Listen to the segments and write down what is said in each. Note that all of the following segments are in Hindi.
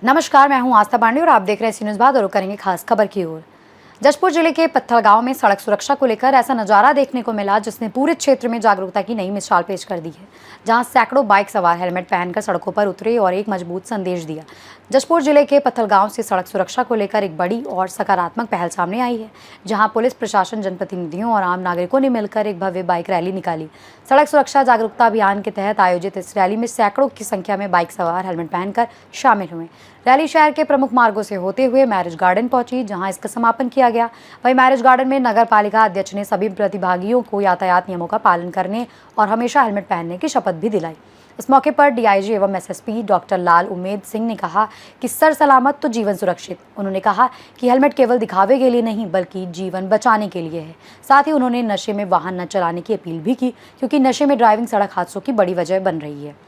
नमस्कार, मैं हूं आस्था पांडे और आप देख रहे हैं सी न्यूज़ भारत और करेंगे खास खबर की ओर। जशपुर जिले के पत्थल गांव में सड़क सुरक्षा को लेकर ऐसा नजारा देखने को मिला जिसने पूरे क्षेत्र में जागरूकता की नई मिसाल पेश कर दी है, जहां सैकड़ों बाइक सवार हेलमेट पहनकर सड़कों पर उतरे और एक मजबूत संदेश दिया। जशपुर जिले के पत्थल गांव से सड़क सुरक्षा को लेकर एक बड़ी और सकारात्मक पहल सामने आई है, जहां पुलिस प्रशासन, जनप्रतिनिधियों और आम नागरिकों ने मिलकर एक भव्य बाइक रैली निकाली। सड़क सुरक्षा जागरूकता अभियान के तहत आयोजित इस रैली में सैकड़ों की संख्या में बाइक सवार हेलमेट पहनकर शामिल हुए। रैली शहर के प्रमुख मार्गों से होते हुए मैरिज गार्डन पहुंची, जहां इसका समापन किया गया। वहीं मैरिज गार्डन में नगर पालिका अध्यक्ष ने सभी प्रतिभागियों को यातायात नियमों का पालन करने और हमेशा हेलमेट पहनने की शपथ भी दिलाई। इस मौके पर डीआईजी एवं एसएसपी डॉक्टर लाल उमेद सिंह ने कहा कि सर सलामत तो जीवन सुरक्षित। उन्होंने कहा कि हेलमेट केवल दिखावे के लिए नहीं बल्कि जीवन बचाने के लिए है। साथ ही उन्होंने नशे में वाहन न चलाने की अपील भी की, क्योंकि नशे में ड्राइविंग सड़क हादसों की बड़ी वजह बन रही है।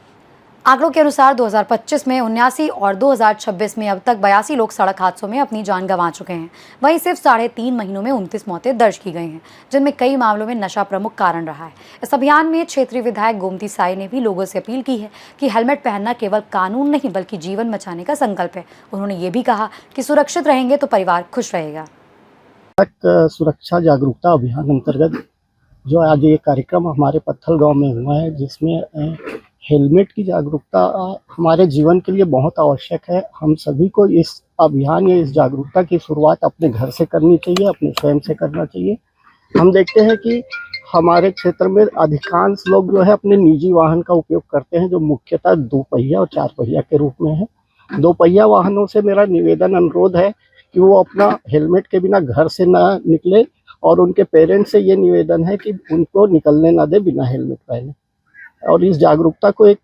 आंकड़ों के अनुसार 2025 में 79 और 2026 में अब तक 82 लोग सड़क हादसों में अपनी जान गंवा चुके हैं। वहीं सिर्फ 3.5 महीनों में 29 मौतें दर्ज की गई हैं, जिनमें कई मामलों में नशा प्रमुख कारण रहा है। इस अभियान में क्षेत्रीय विधायक गोमती साई ने भी लोगों से अपील की है कि हेलमेट पहनना केवल कानून नहीं बल्कि जीवन बचाने का संकल्प है। उन्होंने ये भी कहा कि सुरक्षित रहेंगे तो परिवार खुश रहेगा। सड़क सुरक्षा जागरूकता अभियान अंतर्गत जो आज ये कार्यक्रम हमारे पत्थल गांव में हुआ है, जिसमें हेलमेट की जागरूकता हमारे जीवन के लिए बहुत आवश्यक है। हम सभी को इस अभियान या इस जागरूकता की शुरुआत अपने घर से करनी चाहिए, अपने स्वयं से करना चाहिए। हम देखते हैं कि हमारे क्षेत्र में अधिकांश लोग जो है अपने निजी वाहन का उपयोग करते हैं, जो मुख्यतः 2 पहिया और 4 पहिया के रूप में है। 2 पहिया वाहनों से मेरा निवेदन अनुरोध है कि वो अपना हेलमेट के बिना घर से ना निकले, और उनके पेरेंट्स से ये निवेदन है कि उनको निकलने ना दे बिना हेलमेट पहने। और इस जागरूकता को एक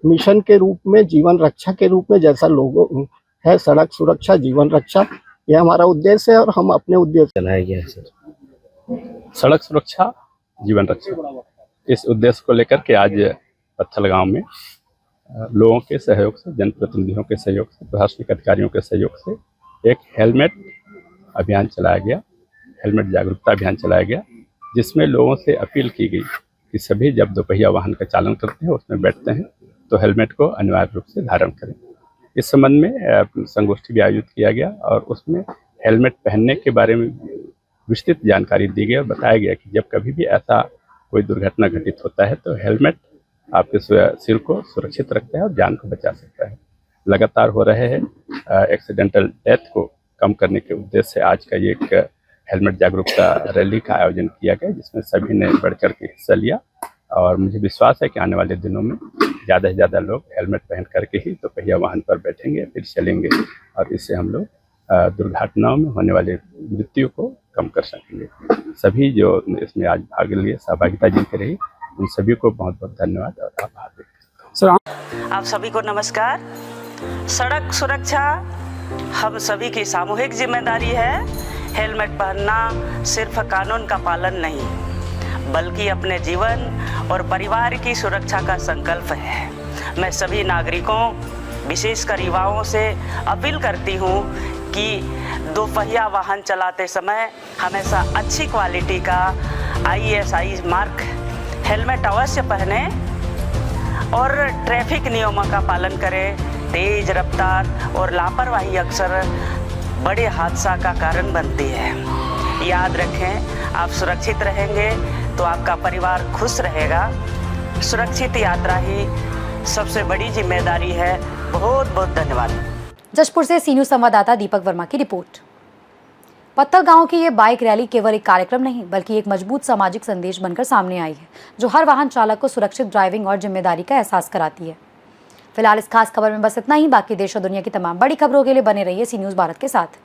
मिशन के रूप में, जीवन रक्षा के रूप में, जैसा लोगों है सड़क सुरक्षा जीवन रक्षा, यह हमारा उद्देश्य है और हम अपने उद्देश्य चलाया गया है सर। सड़क सुरक्षा जीवन रक्षा, इस उद्देश्य को लेकर के आज पत्थल गांव में लोगों के सहयोग से, जनप्रतिनिधियों के सहयोग से, प्रशासनिक अधिकारियों के सहयोग से एक हेलमेट अभियान चलाया गया, हेलमेट जागरूकता अभियान चलाया गया, जिसमें लोगों से अपील की गई कि सभी जब 2 पहिया वाहन का चालन करते हैं, उसमें बैठते हैं, तो हेलमेट को अनिवार्य रूप से धारण करें। इस संबंध में संगोष्ठी भी आयोजित किया गया और उसमें हेलमेट पहनने के बारे में विस्तृत जानकारी दी गई और बताया गया कि जब कभी भी ऐसा कोई दुर्घटना घटित होता है तो हेलमेट आपके सिर को सुरक्षित रखता है और जान को बचा सकता है। लगातार हो रहे हैं एक्सीडेंटल डेथ को कम करने के उद्देश्य से आज का ये एक हेलमेट जागरूकता रैली का आयोजन किया गया, जिसमें सभी ने बढ़ चढ़ के हिस्सा लिया। और मुझे विश्वास है कि आने वाले दिनों में ज़्यादा से ज़्यादा लोग हेलमेट पहन करके ही 2 पहिया वाहन पर बैठेंगे, फिर चलेंगे, और इससे हम लोग दुर्घटनाओं में होने वाले मृत्यु को कम कर सकेंगे। सभी जो इसमें आज भाग लिए, सहभागिता जिनके रही, उन सभी को बहुत बहुत धन्यवाद और आभार। सर, आप सभी को नमस्कार। सड़क सुरक्षा हम सभी की सामूहिक जिम्मेदारी है। हेलमेट पहनना सिर्फ कानून का पालन नहीं बल्कि अपने जीवन और परिवार की सुरक्षा का संकल्प है। मैं सभी नागरिकों, विशेषकर युवाओं से अपील करती हूँ कि 2 पहिया वाहन चलाते समय हमेशा अच्छी क्वालिटी का ISI मार्क हेलमेट अवश्य पहने और ट्रैफिक नियमों का पालन करें। तेज रफ्तार और लापरवाही अक्सर बड़े हादसा का कारण बनती है। याद रखें, आप सुरक्षित रहेंगे तो आपका परिवार खुश रहेगा। सुरक्षित यात्रा ही सबसे बड़ी जिम्मेदारी है। बहुत बहुत धन्यवाद। जशपुर से सी न्यूज़ संवाददाता दीपक वर्मा की रिपोर्ट। पत्थल गांव की ये बाइक रैली केवल एक कार्यक्रम नहीं बल्कि एक मजबूत सामाजिक संदेश बनकर सामने आई है, जो हर वाहन चालक को सुरक्षित ड्राइविंग और जिम्मेदारी का एहसास कराती है। फिलहाल इस खास खबर में बस इतना ही। बाकी देश और दुनिया की तमाम बड़ी खबरों के लिए बने रहिए सी न्यूज़ भारत के साथ।